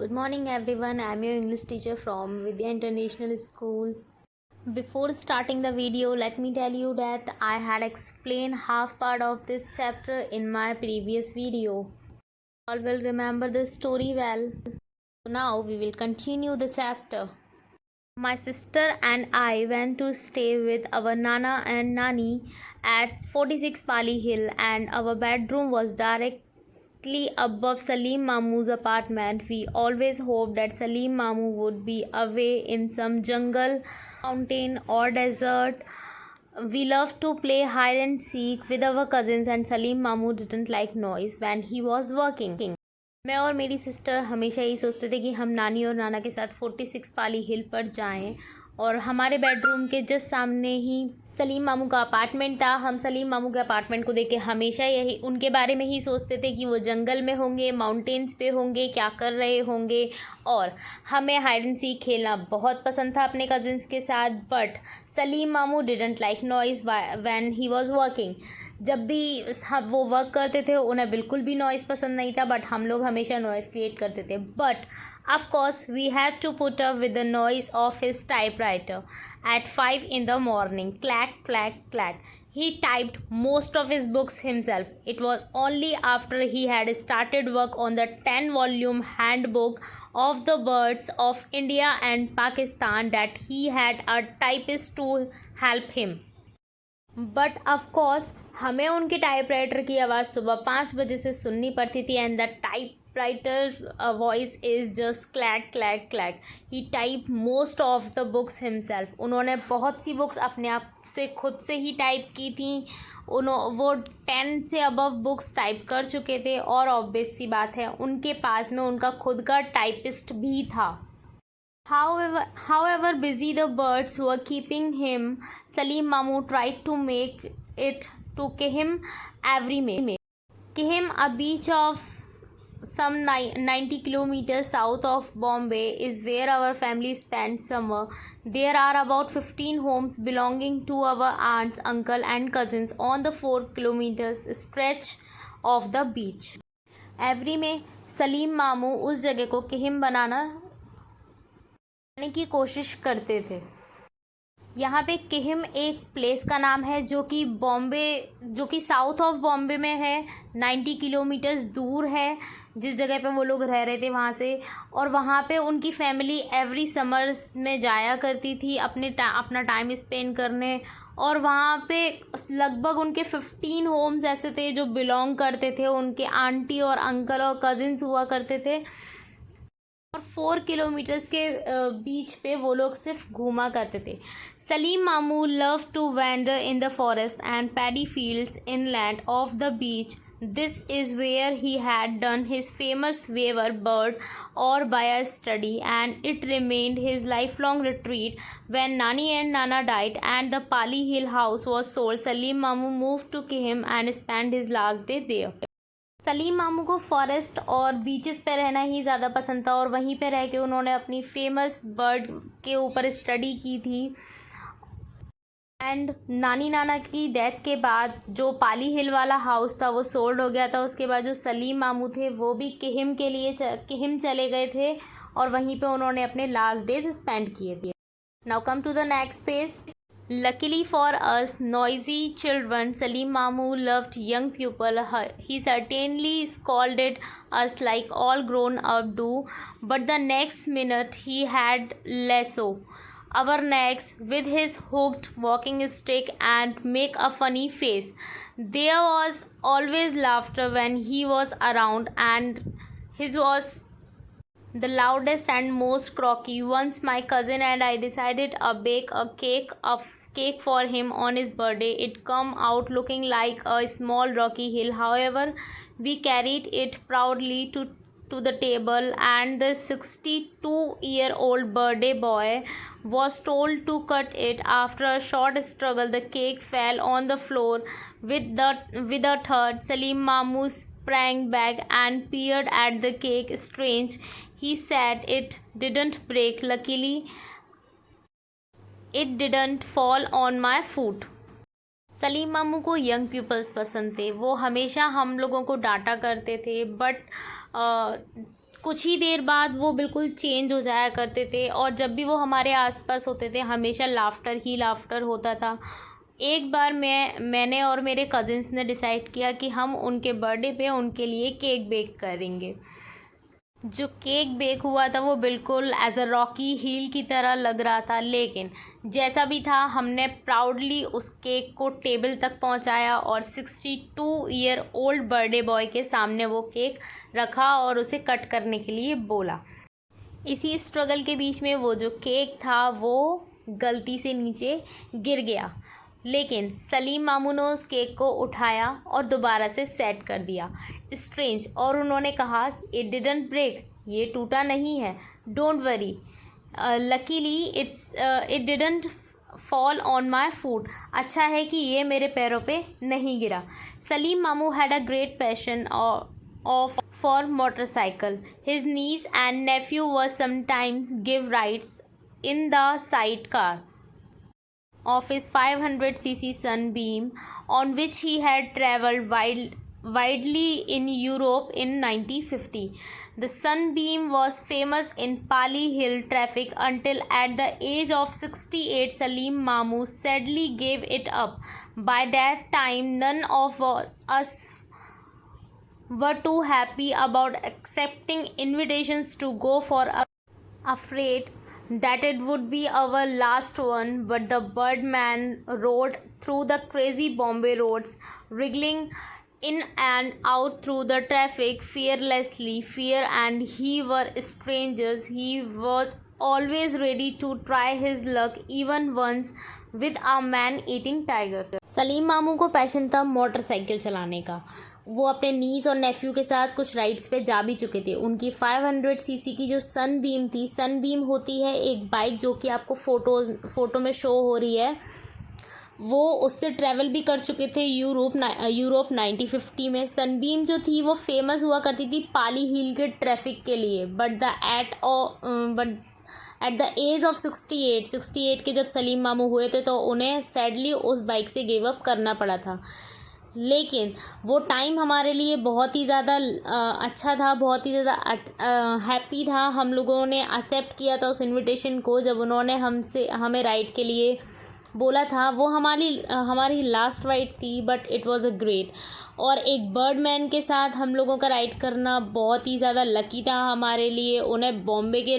Good morning everyone, I am your English teacher from Vidya International School. Before starting the video, let me tell you that I had explained half part of this chapter in my previous video. All will remember the story well. Now we will continue the chapter. My sister and I went to stay with our Nana and Nani at 46 Pali Hill, and our bedroom was directly above Salim Mamu's apartment. We always hoped that Salim Mamu would be away in some jungle, mountain, or desert. We loved to play hide and seek with our cousins, and Salim Mamu didn't like noise when he was working. मैं और मेरी sister हमेशा यही सोचते थे कि हम नानी और नाना के साथ 46 पाली हिल पर जाएं, और हमारे बेडरूम के जस्ट सामने ही सलीम मामू का अपार्टमेंट था। हम सलीम मामू के अपार्टमेंट को देख के हमेशा यही उनके बारे में ही सोचते थे कि वो जंगल में होंगे, माउंटेन्स पे होंगे, क्या कर रहे होंगे। और हमें हाइड एंड सीक खेलना बहुत पसंद था अपने कजिन्स के साथ, बट सलीम मामू didn't like noise when he was working. जब भी वो वर्क करते थे उन्हें बिल्कुल भी नॉइज़ पसंद नहीं था, बट हम लोग हमेशा नॉइज़ क्रिएट करते थे। But of course we had to put up with the noise of his typewriter at 5 in the morning. Clack, clack, clack. He typed most of his books himself. It was only after he had started work on the 10-volume handbook of the birds of India and Pakistan that he had a typist to help him. But of course हमें उनके typewriter की आवाज़ सुबह 5 बजे से सुननी पड़ती थी, and the typewriter voice is just clack clack clack. He type most of the books himself. उन्होंने बहुत सी बुक्स अपने आप से खुद से ही टाइप की थी। वो 10 से अबव बुक्स टाइप कर चुके थे, और ऑब्वियस सी बात है उनके पास में उनका खुद का टाइपिस्ट भी था। However busy the birds were keeping him, Salim Mamu tried to make it to Kihim every May. Kihim, a beach of some 90 kilometers south of Bombay, is where our family spends summer. There are about 15 homes belonging to our aunts, uncle and cousins on the 4 kilometers stretch of the beach. Every May, Salim Mamu उस जगह को किहिम बनाने की कोशिश करते थे। यहाँ पे किहिम एक प्लेस का नाम है जो कि साउथ ऑफ बॉम्बे में है, 90 किलोमीटर्स दूर है जिस जगह पे वो लोग रह रहे थे वहाँ से। और वहाँ पे उनकी फैमिली एवरी समर्स में जाया करती थी अपना टाइम स्पेंड करने। और वहाँ पे लगभग उनके 15 होम्स ऐसे थे जो बिलोंग करते थे, उनके आंटी और अंकल और कज़िन्स हुआ करते थे। और 4 किलोमीटर्स के बीच पे वो लोग सिर्फ घूमा करते थे। Salim Mamu love to wander in the forest and paddy fields inland of the beach. This is where he had done his famous Weaver bird or Bayer study, and it remained his lifelong retreat. When Nani and Nana died and the Pali Hill house was sold, Salim Mamu moved to Kihim and spent his last day there. Salim मामू को forest और beaches पे रहना ही ज़्यादा पसंद था, और वहीं पे रह के उन्होंने अपनी फेमस बर्ड के ऊपर स्टडी की थी। एंड नानी नाना की डेथ के बाद जो पाली हिल वाला हाउस था वो सोल्ड हो गया था। उसके बाद जो सलीम मामू थे वो भी किहिम के लिए किहिम चले गए थे, और वहीं पे उन्होंने अपने लास्ट डेज स्पेंड किए थे। Now come to the next page. Luckily for us noisy children, Salim Mamu loved young people. He certainly scolded us like all grown up do, but the next minute he had lasso our necks with his hooked walking stick and make a funny face. There was always laughter when he was around, and his was the loudest and most croaky. Once my cousin and I decided to bake a cake for him on his birthday. It come out looking like a small rocky hill. However, we carried it proudly to the table, and the 62-year-old birthday boy was told to cut it. After a short struggle, the cake fell on the floor with a thud. Salim Mamu sprang back and peered at the cake. Strange, he said, it didn't break. Luckily, it didn't fall on my foot. Salim मामू को young peoples पसंद थे। वो हमेशा हम लोगों को डांटा करते थे, बट कुछ ही देर बाद वो बिल्कुल चेंज हो जाया करते थे और जब भी वो हमारे आसपास होते थे हमेशा लाफ्टर ही लाफ्टर होता था। एक बार मैंने और मेरे कज़िन्स ने डिसाइड किया कि हम उनके बर्थडे पे उनके लिए केक बेक करेंगे। जो केक बेक हुआ था वो बिल्कुल एज अ रॉकी हील की तरह लग रहा था, लेकिन जैसा भी था हमने प्राउडली उस केक को टेबल तक पहुंचाया और 62 ईयर ओल्ड बर्थडे बॉय के सामने वो केक रखा और उसे कट करने के लिए बोला। इसी स्ट्रगल के बीच में वो जो केक था वो गलती से नीचे गिर गया, लेकिन सलीम मामू ने उस केक को उठाया और दोबारा से सेट कर दिया स्ट्रेंज, और उन्होंने कहा इट डिडंट ब्रेक, ये टूटा नहीं है, don't worry, luckily it didn't fall on my foot, अच्छा है कि ये मेरे पैरों पे नहीं गिरा। Salim Mamu had a great passion of for motorcycle. His niece and nephew were sometimes give rides in the sidecar of his 500cc Sunbeam, on which he had travelled widely in Europe in 1950. The Sunbeam was famous in Pali Hill traffic until at the age of 68 Salim Mamu sadly gave it up. By that time none of us were too happy about accepting invitations to go for afraid that it would be our last one, but the Birdman rode through the crazy Bombay roads, wriggling in and out through the traffic fearlessly. Fear and he were strangers. He was always ready to try his luck, even once with a man-eating tiger. Salim मामू को passion था motorcycle चलाने का। वो अपने नीस और नेफ्यू के साथ कुछ राइड्स पे जा भी चुके थे। उनकी 500 सीसी की जो सनबीम थी, सनबीम होती है एक बाइक जो कि आपको फ़ोटो में शो हो रही है, वो उससे ट्रैवल भी कर चुके थे यूरोप 1950 में। सनबीम जो थी वो फेमस हुआ करती थी पाली हिल के ट्रैफिक के लिए, but at the age of 68 के जब सलीम मामू हुए थे तो उन्हें सैडली उस बाइक से गिव अप करना पड़ा था। लेकिन वो टाइम हमारे लिए बहुत ही ज़्यादा अच्छा था, बहुत ही ज़्यादा हैप्पी था। हम लोगों ने एक्सेप्ट किया था उस इनविटेशन को जब उन्होंने हमें राइड के लिए बोला था। वो हमारी लास्ट राइड थी, but it was a great. और एक बर्डमैन के साथ हम लोगों का राइड करना बहुत ही ज़्यादा लकी था हमारे लिए। उन्हें बॉम्बे के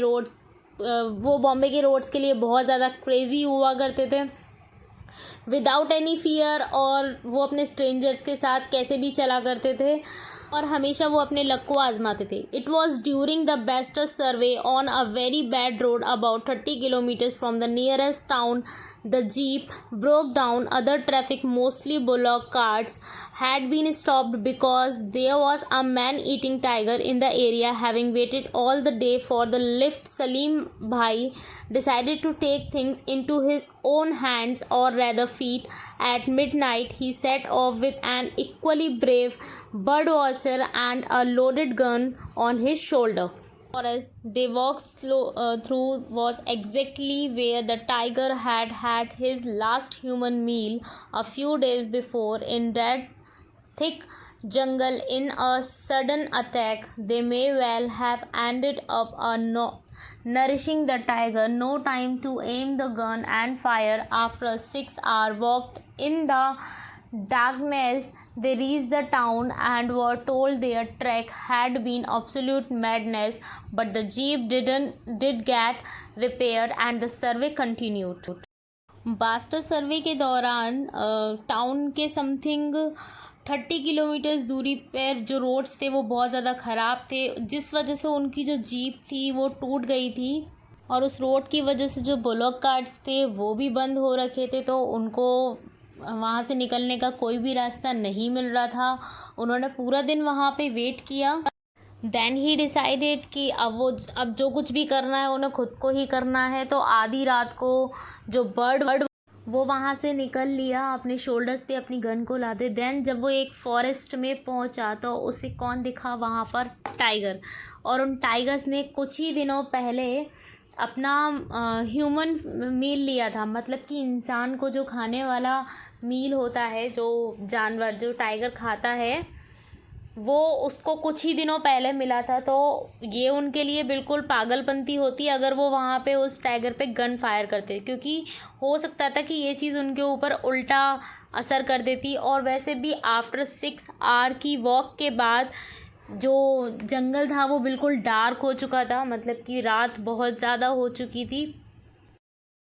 रोड्स के लिए बहुत ज़्यादा क्रेज़ी हुआ करते थे विदाउट एनी फियर, और वो अपने स्ट्रेंजर्स के साथ कैसे भी चला करते थे और हमेशा वो अपने लक को आजमाते थे। It was during the best survey on a very bad road about 30 kilometres from the nearest town the jeep broke down. Other traffic, mostly bullock carts, had been stopped because there was a man-eating tiger in the area. Having waited all the day for the lift, Salim Bhai decided to take things into his own hands, or rather feet. At midnight, he set off with an equally brave birdwatcher and a loaded gun on his shoulder. Forest they walked through was exactly where the tiger had had his last human meal a few days before. In that thick jungle, in a sudden attack, they may well have ended up nourishing the tiger. No time to aim the gun and fire. After a 6-hour walk in the darkness, they reached the town and were told their trek had been absolute madness, but the jeep did get repaired and the survey continued. Bastar survey के दौरान town के something 30 kilometres दूरी पर जो roads थे वो बहुत ज़्यादा ख़राब थे, जिस वजह से उनकी जो जीप थी वो टूट गई थी, और उस रोड की वजह से जो बुलॉक कार्ट्स थे वो भी बंद हो रखे थे, तो उनको वहाँ से निकलने का कोई भी रास्ता नहीं मिल रहा था। उन्होंने पूरा दिन वहाँ पे वेट किया। देन ही डिसाइडेड कि अब जो कुछ भी करना है उन्हें खुद को ही करना है। तो आधी रात को जो बर्ड वो वहाँ से निकल लिया, अपने शोल्डर्स पे अपनी गन को लादे। देन जब वो एक फॉरेस्ट में पहुँचा तो उसे कौन दिखा वहाँ पर? टाइगर। और उन टाइगर्स ने कुछ ही दिनों पहले अपना ह्यूमन मील लिया था, मतलब कि इंसान को जो खाने वाला मील होता है, जो जानवर जो टाइगर खाता है, वो उसको कुछ ही दिनों पहले मिला था, तो ये उनके लिए बिल्कुल पागलपंती होती अगर वो वहाँ पे उस टाइगर पे गन फायर करते, क्योंकि हो सकता था कि ये चीज़ उनके ऊपर उल्टा असर कर देती। और वैसे भी आफ्टर 6 आवर की वॉक के बाद जो जंगल था वो बिल्कुल डार्क हो चुका था, मतलब कि रात बहुत ज़्यादा हो चुकी थी।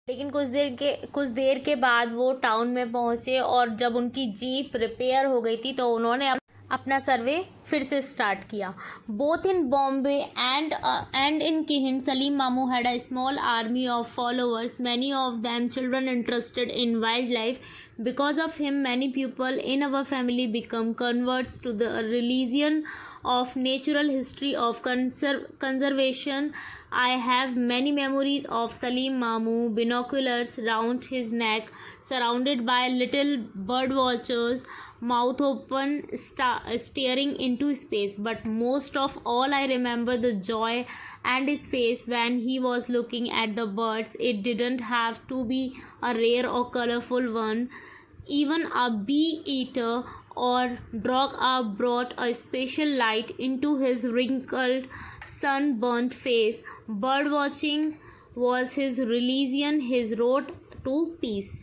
लेकिन कुछ देर के बाद वो टाउन में पहुँचे, और जब उनकी जीप रिपेयर हो गई थी तो उन्होंने अपना सर्वे फिर से स्टार्ट किया। Both in Bombay and in Kihim, Salim Mamu had a small army of followers, many of them children interested in wildlife. Because of him, many people in our family become converts to the religion of natural history of conservation. I have many memories of Salim Mamu, binoculars round his neck, surrounded by little bird watchers, mouth open, staring into space. But most of all, I remember the joy and his face when he was looking at the birds. It didn't have to be a rare or colorful one. Even a bee eater or dog brought a special light into his wrinkled, sunburnt face. Bird watching was his religion, his road to peace.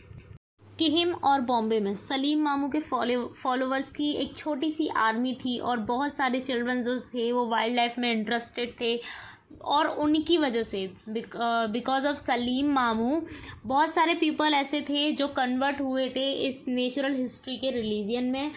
Kihim और बॉम्बे में सलीम मामू के followers की एक छोटी सी army थी, और बहुत सारे चिल्ड्रन जो थे वो वाइल्ड लाइफ में इंटरेस्टेड थे। और उनकी वजह से, बिकॉज ऑफ सलीम मामू, बहुत सारे पीपल ऐसे थे जो कन्वर्ट हुए थे इस नेचुरल हिस्ट्री के रिलीजन में।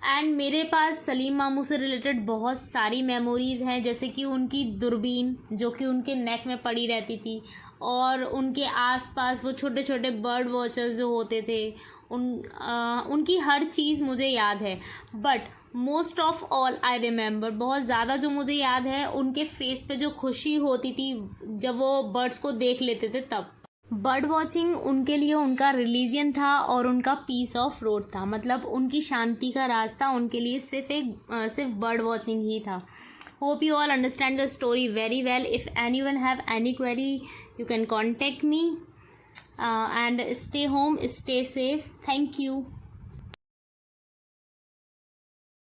एंड मेरे पास सलीम मामू से रिलेटेड बहुत सारी मेमोरीज़ हैं, जैसे कि उनकी दूरबीन जो कि उनके नेक में पड़ी रहती थी, और उनके आसपास वो छोटे छोटे बर्ड वॉचर्स जो होते थे, उनकी हर चीज़ मुझे याद है। But most of all I remember, बहुत ज़्यादा जो मुझे याद है, उनके फेस पे जो खुशी होती थी जब वो बर्ड्स को देख लेते थे तब। बर्ड वॉचिंग उनके लिए उनका रिलीजन था और उनका पीस ऑफ रोड था, मतलब उनकी शांति का रास्ता उनके लिए सिर्फ बर्ड वॉचिंग ही था। Hope you all understand the story very well. If anyone have any query, you can contact me, and stay home, stay safe. Thank you.